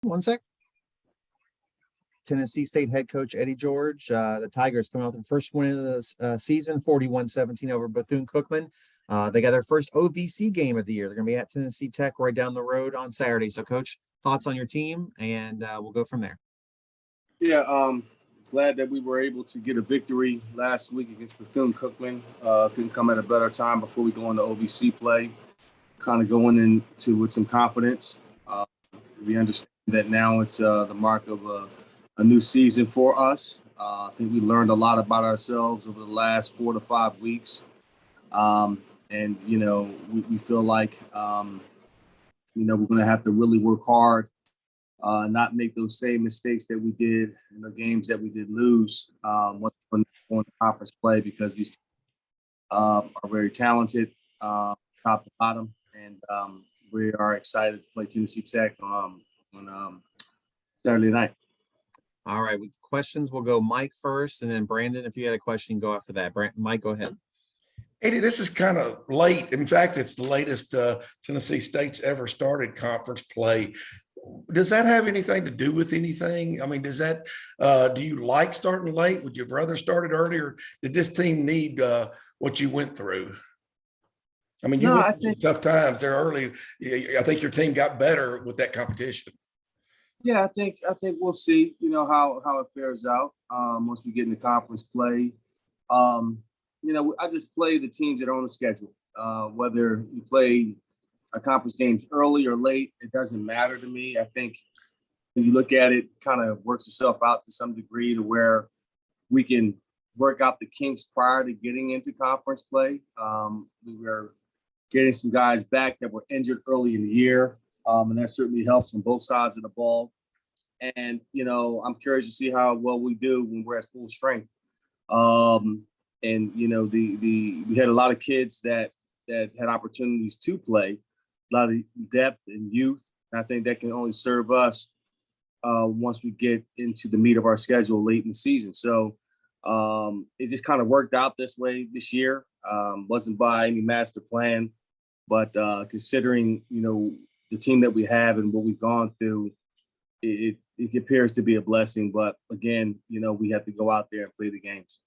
One sec. Tennessee State head coach Eddie George. The Tigers coming out with the first win of the season, 41-17 over Bethune-Cookman. They got their first OVC game of the year. They're going to be at Tennessee Tech right down the road on Saturday. So, Coach, thoughts on your team, and we'll go from there. Yeah, glad that we were able to get a victory last week against Bethune-Cookman. Couldn't come at a better time before we go into OVC play. Kind of going into with some confidence. We understand that now it's the mark of a new season for us. I think we learned a lot about ourselves over the last 4 to 5 weeks. And, we feel like, we're going to have to really work hard, not make those same mistakes that we did in the games that we did lose when on conference play, because these teams are very talented, top to bottom. And we are excited to play Tennessee Tech on Saturday night. All right. With questions, we'll go Mike first, and then Brandon, if you had a question, go after that. Mike, go ahead. Eddie, this is kind of late. In fact, it's the latest Tennessee State's ever started conference play. Does that have anything to do with anything? I mean, does that do you like starting late? Would you have rather started earlier? Did this team need what you went through? I mean, you went through tough times there early. I think your team got better with that competition. Yeah, I think we'll see, how it fares out once we get into conference play. I just play the teams that are on the schedule. Whether you play a conference games early or late, it doesn't matter to me. I think when you look at it, kind of works itself out to some degree to where we can work out the kinks prior to getting into conference play. We were getting some guys back that were injured early in the year. And that certainly helps on both sides of the ball. And, I'm curious to see how well we do when we're at full strength. And, we had a lot of kids that had opportunities to play, a lot of depth and youth. And I think that can only serve us once we get into the meat of our schedule late in the season. So it just kind of worked out this way this year. Wasn't by any master plan, but considering, the team that we have and what we've gone through, it appears to be a blessing. But again, we have to go out there and play the games.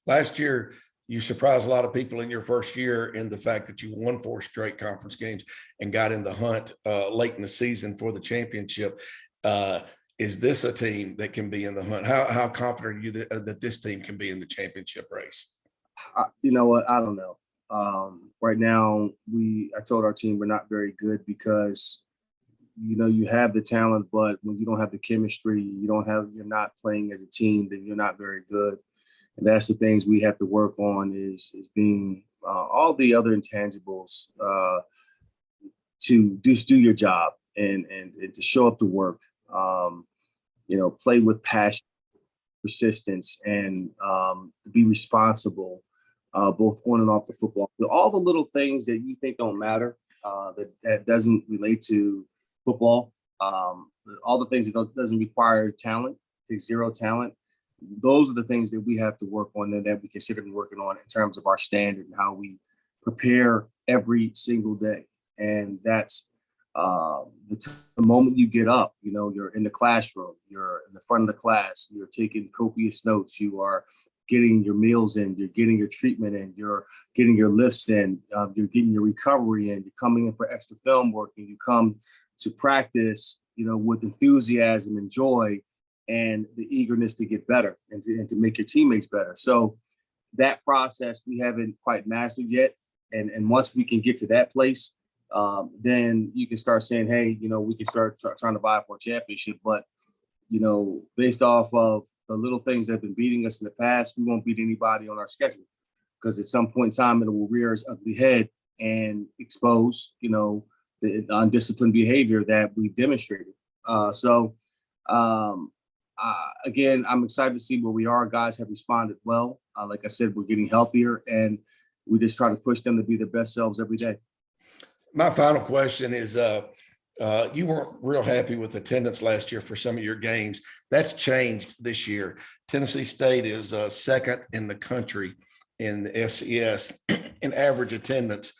Last year, you surprised a lot of people in your first year in the fact that you won 4 straight conference games and got in the hunt late in the season for the championship. Is this a team that can be in the hunt? How confident are you that this team can be in the championship race? You know what? I don't know. Right now, I told our team we're not very good because, you have the talent, but when you don't have the chemistry, you're not playing as a team, then you're not very good. And that's the things we have to work on is being all the other intangibles to just do your job and to show up to work, play with passion, persistence, and be responsible, both on and off the football. All the little things that you think don't matter, that doesn't relate to football, all the things that doesn't require talent, takes zero talent. Those are the things that we have to work on and that we consider working on in terms of our standard and how we prepare every single day. And that's the moment you get up, you're in the classroom, you're in the front of the class, you're taking copious notes, you are getting your meals in, you're getting your treatment in, you're getting your lifts in, you're getting your recovery in, you're coming in for extra film work, and you come to practice, with enthusiasm and joy and the eagerness to get better and to make your teammates better. So that process we haven't quite mastered yet. And once we can get to that place, then you can start saying, hey, we can start trying to vie for a championship. But, based off of the little things that have been beating us in the past, we won't beat anybody on our schedule, because at some point in time, it will rear its ugly head and expose, the undisciplined behavior that we've demonstrated. Again, I'm excited to see where we are. Guys have responded well. Like I said, we're getting healthier, and we just try to push them to be their best selves every day. My final question is, you weren't real happy with attendance last year for some of your games. That's changed this year. Tennessee State is second in the country in the FCS in average attendance,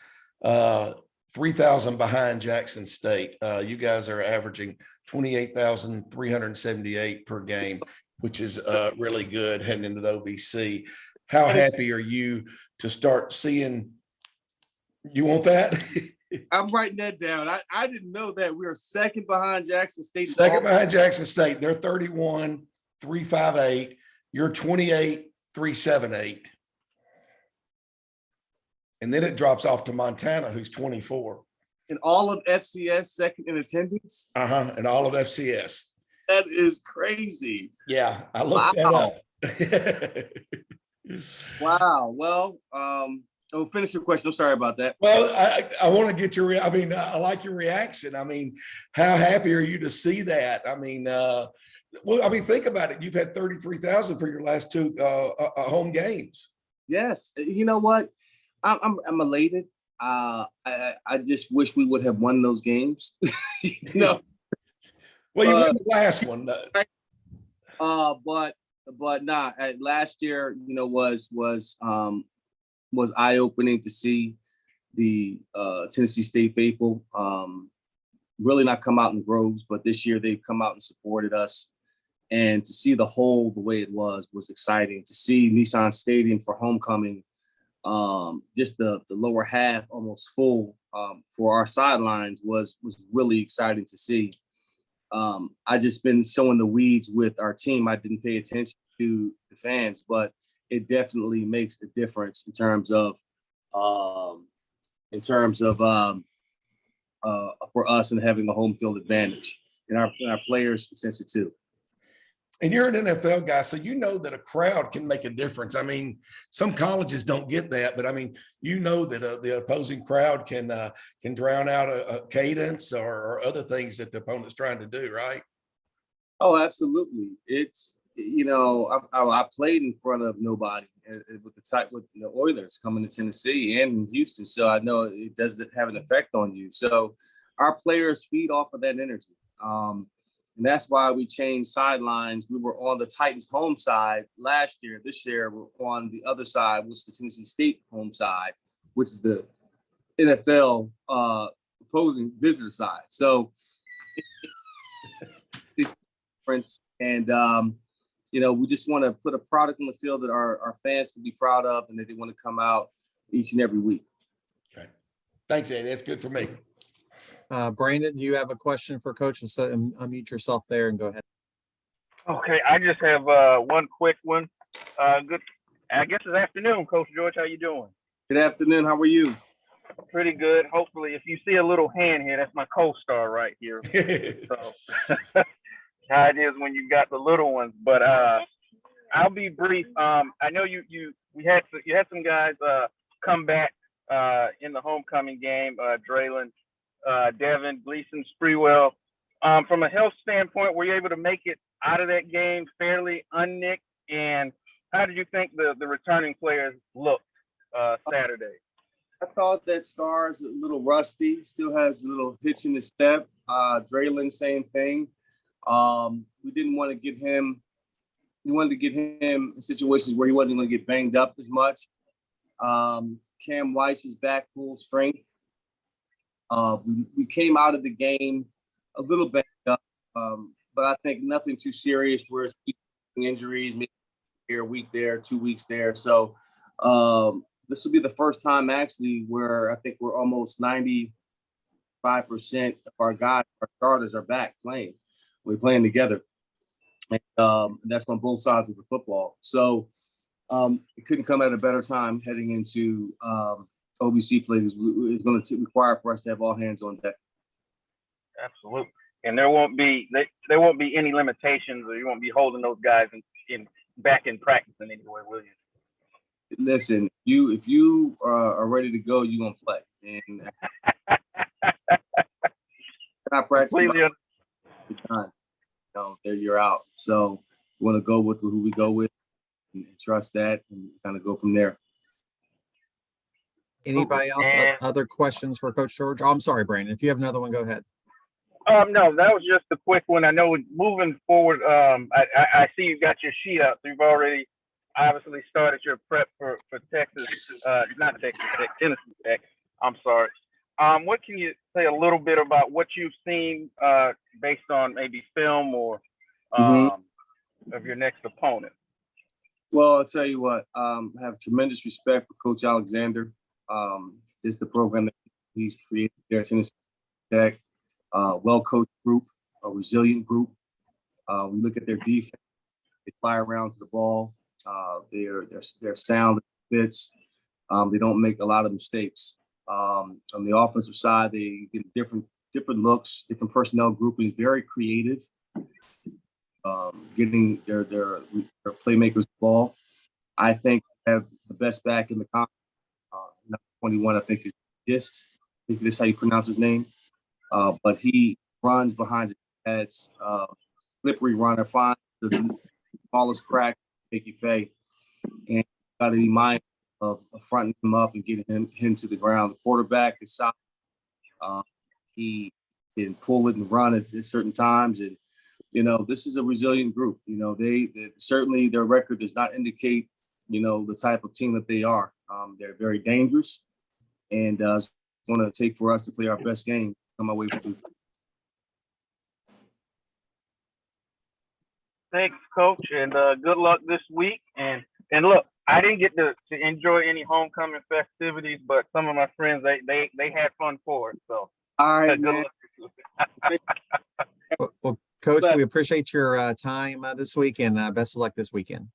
3,000 behind Jackson State. You guys are averaging 28,378 per game, which is really good heading into the OVC. How happy are you to start seeing? You want that? I'm writing that down. I didn't know that we were second behind Jackson State. Second behind Jackson State. They're 31,358. You're 28,378. And then it drops off to Montana, who's 24. And all of FCS second in attendance. And all of FCS. That is crazy. Yeah, I looked that up. Wow. Well, finish your question. I'm sorry about that. Well, I want to get your. I mean, I like your reaction. I mean, how happy are you to see that? I mean, think about it. You've had 33,000 for your last two home games. Yes. You know what? I'm elated. I just wish we would have won those games. Well, you won the last one. But last year, was eye-opening to see the Tennessee State faithful really not come out in droves, but this year they've come out and supported us. And to see the way it was exciting. To see Nissan Stadium for homecoming, just the lower half almost full for our sidelines was really exciting to see. I just been showing the weeds with our team. I didn't pay attention to the fans, but it definitely makes a difference in terms of for us and having a home field advantage, and our players can sense it too. And you're an NFL guy, so you know that a crowd can make a difference. I mean, some colleges don't get that, but I mean, you know that the opposing crowd can drown out a cadence or other things that the opponent's trying to do, right? Oh, absolutely. It's I played in front of nobody with the Oilers coming to Tennessee and Houston, so I know it does have an effect on you. So our players feed off of that energy. And that's why we changed sidelines. We were on the Titans home side last year. This year, we're on the other side, which is the Tennessee State home side, which is the NFL opposing visitor side. So, and we just want to put a product on the field that our fans can be proud of, and that they want to come out each and every week. Okay. Thanks, Eddie. That's good for me. Brandon, do you have a question for Coach? Unmute yourself there and go ahead. Okay, I just have one quick one. Good, I guess it's afternoon, Coach George. How you doing? Good afternoon. How are you? Pretty good. Hopefully, if you see a little hand here, that's my co-star right here. So how it is when you got the little ones. But I'll be brief. I know you had some guys come back in the homecoming game. Draylon, Devin, Gleason, Sprewell. From a health standpoint, were you able to make it out of that game fairly unnicked? And how did you think the returning players looked Saturday? I thought that Star's a little rusty, still has a little hitch in his step. Draylon, same thing. We didn't want to get him. We wanted to get him in situations where he wasn't going to get banged up as much. Cam Weiss is back full strength. We came out of the game a little banged up, but I think nothing too serious. We're injuries, maybe here, a week there, 2 weeks there. So this will be the first time actually where I think we're almost 95% of our guys, our starters, are back playing. We're playing together, and that's on both sides of the football. So it couldn't come at a better time heading into OVC play. It's going to require for us to have all hands on deck. Absolutely, and there won't be any limitations, or you won't be holding those guys back in practice in any way, will you? Listen, if you are ready to go, you're gonna play. And I practice the time. You're out. So we want to go with who we go with and trust that and kind of go from there. Anybody else? Other questions for Coach George? Oh, I'm sorry, Brandon. If you have another one, go ahead. No, that was just a quick one. I know moving forward, I see you got your sheet up. So you've already obviously started your prep for Texas, not Texas Tech, Tennessee Tech. I'm sorry. What can you say a little bit about what you've seen based on maybe film or of your next opponent? Well, I'll tell you what, I have tremendous respect for Coach Alexander. This is the program that he's created there at Tennessee Tech. Well-coached group, a resilient group. We look at their defense. They fly around to the ball. They're sound fits. They don't make a lot of mistakes. On the offensive side, they get different looks, different personnel groupings, very creative. Getting their playmakers the ball. I think they have the best back in the conference. Number 21, I think, is Gist. I think that's how you pronounce his name. But he runs behind his heads, slippery runner, finds the smallest crack, make you pay. And you got to be mindful of fronting him up and getting him to the ground. The quarterback is solid. He can pull it and run at certain times. And, this is a resilient group. They certainly, their record does not indicate, the type of team that they are. They're very dangerous. And it's going to take for us to play our best game, come away from. Thanks, Coach, and good luck this week. And look, I didn't get to enjoy any homecoming festivities, but some of my friends they had fun for it. So all right, good luck. Well, Coach, we appreciate your time this week, and best of luck this weekend.